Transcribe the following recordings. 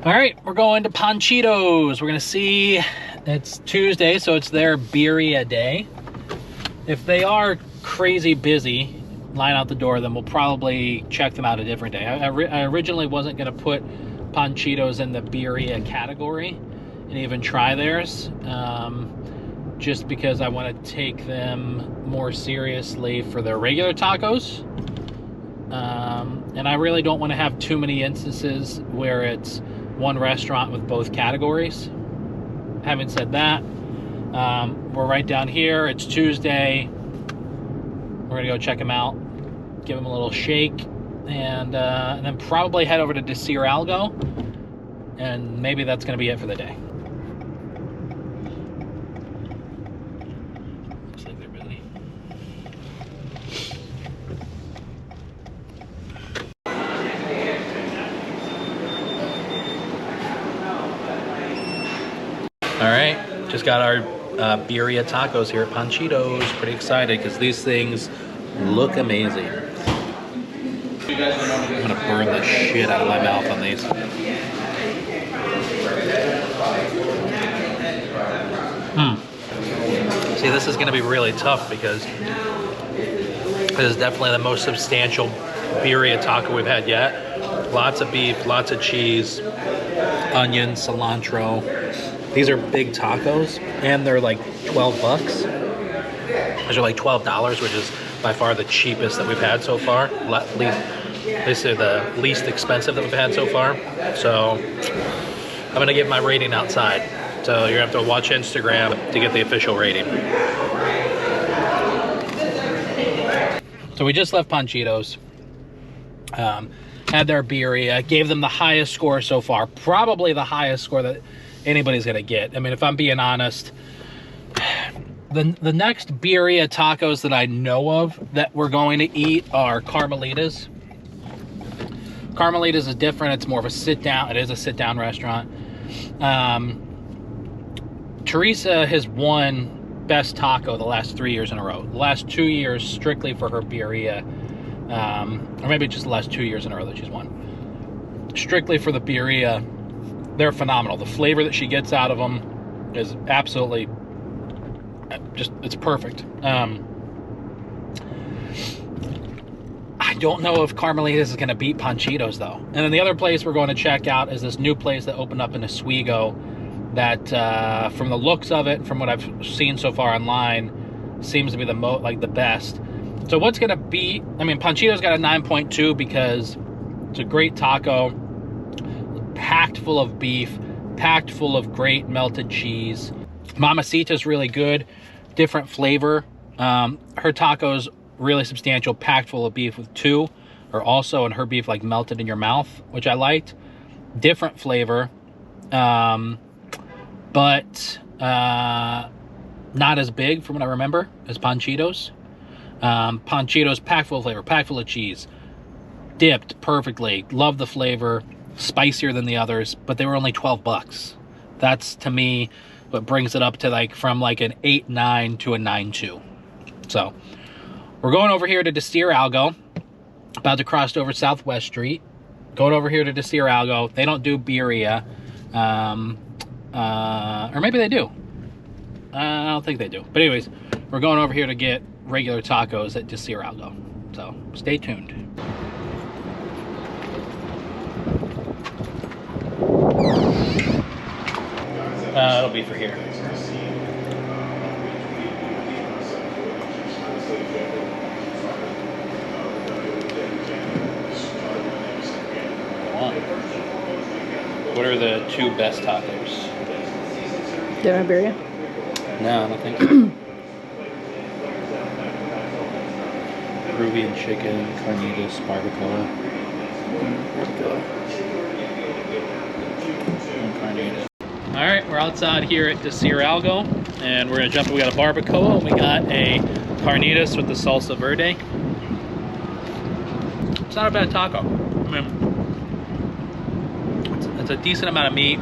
All right, we're going to Ponchito's. We're gonna see, it's Tuesday, so it's their birria day. If they are crazy busy, line out the door, then we'll probably check them out a different day. I originally wasn't gonna put Ponchito's in the birria category and even try theirs, just because I want to take them more seriously for their regular tacos. And I really don't want to have too many instances where it's one restaurant with both categories. Having said that, we're right down here. It's Tuesday. We're gonna go check them out, give them a little shake, and then probably head over to Decir Algo, and maybe that's gonna be it for the day. Looks like they're busy. All right, just got our birria tacos here at Ponchito's. Pretty excited because these things look amazing. I'm gonna burn the shit out of my mouth on these. See, this is gonna be really tough because this is definitely the most substantial birria taco we've had yet. Lots of beef, lots of cheese, onion, cilantro. These are big tacos, and they're like 12 bucks. These are like $12, which is by far the cheapest that we've had so far. These are the least expensive that we've had so far. So I'm gonna give my rating outside. So you're gonna have to watch Instagram to get the official rating. So we just left Ponchito's. Had their birria, gave them the highest score so far. Probably the highest score that anybody's gonna get. I mean, if I'm being honest, the next birria tacos that I know of that we're going to eat are Carmelitas. Carmelitas is different. It's more of a sit-down. It is a sit-down restaurant. Teresa has won Best Taco the last 3 years in a row. The last 2 years strictly for her birria, or maybe just the last 2 years in a row that she's won. Strictly for the birria. They're phenomenal. The flavor that she gets out of them is absolutely just, it's perfect. I don't know if Carmelitas is going to beat Ponchito's though. And then the other place we're going to check out is this new place that opened up in Oswego that, from the looks of it, from what I've seen so far online, seems to be the best. So what's going to beat, I mean, Ponchito's got a 9.2 because it's a great taco, packed full of beef, packed full of great melted cheese. Mamacita is really good, different flavor. Her taco's really substantial, packed full of beef with 2, or also, and her beef like melted in your mouth, which I liked. Different flavor, but not as big from what I remember as Ponchito's. Ponchito's packed full of flavor, packed full of cheese, dipped perfectly. Love the flavor. Spicier than the others, but they were only 12 bucks. That's, to me, what brings it up to like from like an 8.9 to a 9.2. So we're going over here to Decir Algo, about to cross over Southwest Street. Going over here to Decir Algo. They don't do birria, or maybe they do. I don't think they do. But anyways, we're going over here to get regular tacos at Decir Algo. So stay tuned. It'll be for here. What are the 2 best tacos? Do you have birria? No, I don't think so. Peruvian chicken, carnitas, barbacoa. All right, we're outside here at Decir Algo, and we're gonna jump. We got a barbacoa, and we got a carnitas with the salsa verde. It's not a bad taco. I mean, it's a decent amount of meat.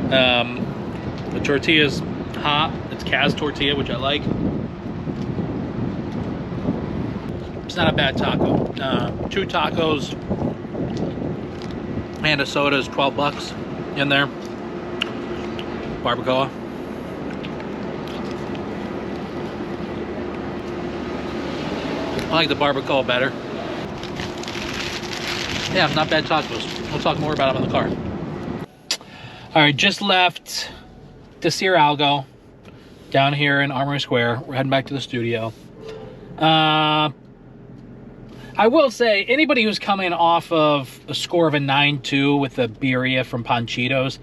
The tortilla's hot. It's Kaz tortilla, which I like. It's not a bad taco. 2 tacos and a soda is 12 bucks. in there. Barbacoa. I like the barbacoa better. Yeah, not bad tacos. We'll talk more about them in the car. All right, just left Decir Algo down here in Armory Square. We're heading back to the studio. I will say, anybody who's coming off of a score of a 9-2 with the birria from Ponchito's,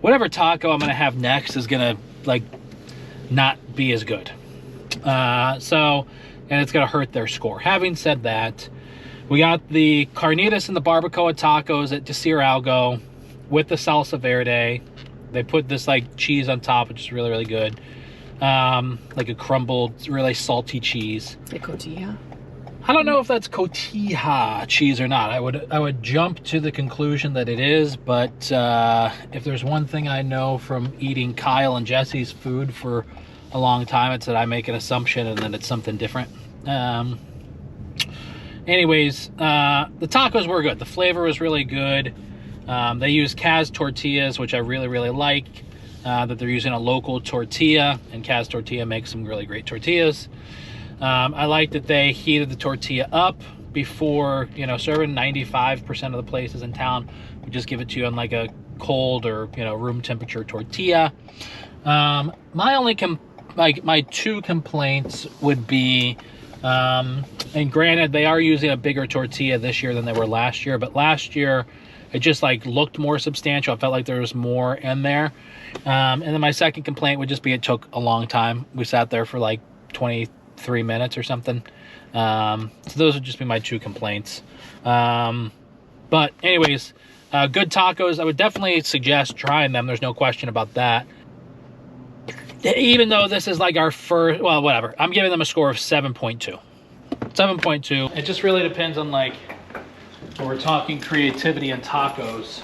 whatever taco I'm gonna have next is gonna like not be as good. And it's gonna hurt their score. Having said that, we got the carnitas and the barbacoa tacos at Decir Algo with the salsa verde. They put this like cheese on top, which is really, really good. Like a crumbled, really salty cheese. The cotija? I don't know if that's cotija cheese or not. I would jump to the conclusion that it is, but if there's one thing I know from eating Kyle and Jesse's food for a long time, it's that I make an assumption and then it's something different. Anyways, the tacos were good. The flavor was really good. They use Kaz tortillas, which I really, really like. That they're using a local tortilla, and Kaz tortilla makes some really great tortillas. I like that they heated the tortilla up before, you know, serving. 95% of the places in town would just give it to you on like a cold or, you know, room temperature tortilla. My two complaints would be, and granted, they are using a bigger tortilla this year than they were last year, but last year it just like looked more substantial. I felt like there was more in there. And then my second complaint would just be it took a long time. We sat there for like 23 minutes or something. So those would just be my two complaints. But anyways, good tacos. I would definitely suggest trying them. There's no question about that. Even though this is like our first, well, whatever. I'm giving them a score of 7.2. 7.2. It just really depends on like, when we're talking creativity and tacos,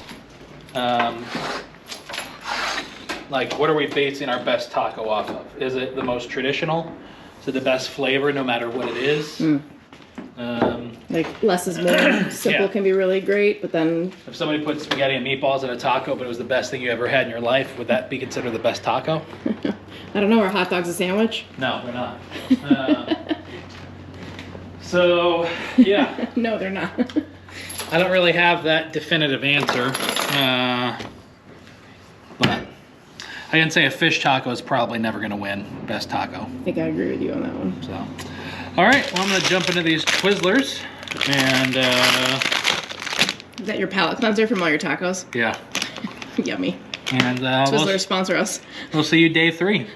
like what are we basing our best taco off of? Is it the most traditional? Is it the best flavor no matter what it is? Like less is more. Simple Yeah. can be really great, but then If somebody put spaghetti and meatballs in a taco, but it was the best thing you ever had in your life, would that be considered the best taco? I don't know, are hot dogs a sandwich? No, they're not. So, yeah. No, they're not. I don't really have that definitive answer. But I can say a fish taco is probably never going to win best taco. I think I agree with you on that one. So, all right. Well, I'm going to jump into these Twizzlers. And, Is that your palate cleanser from all your tacos? yeah. Yummy. And Twizzlers sponsor us. we'll see you day 3.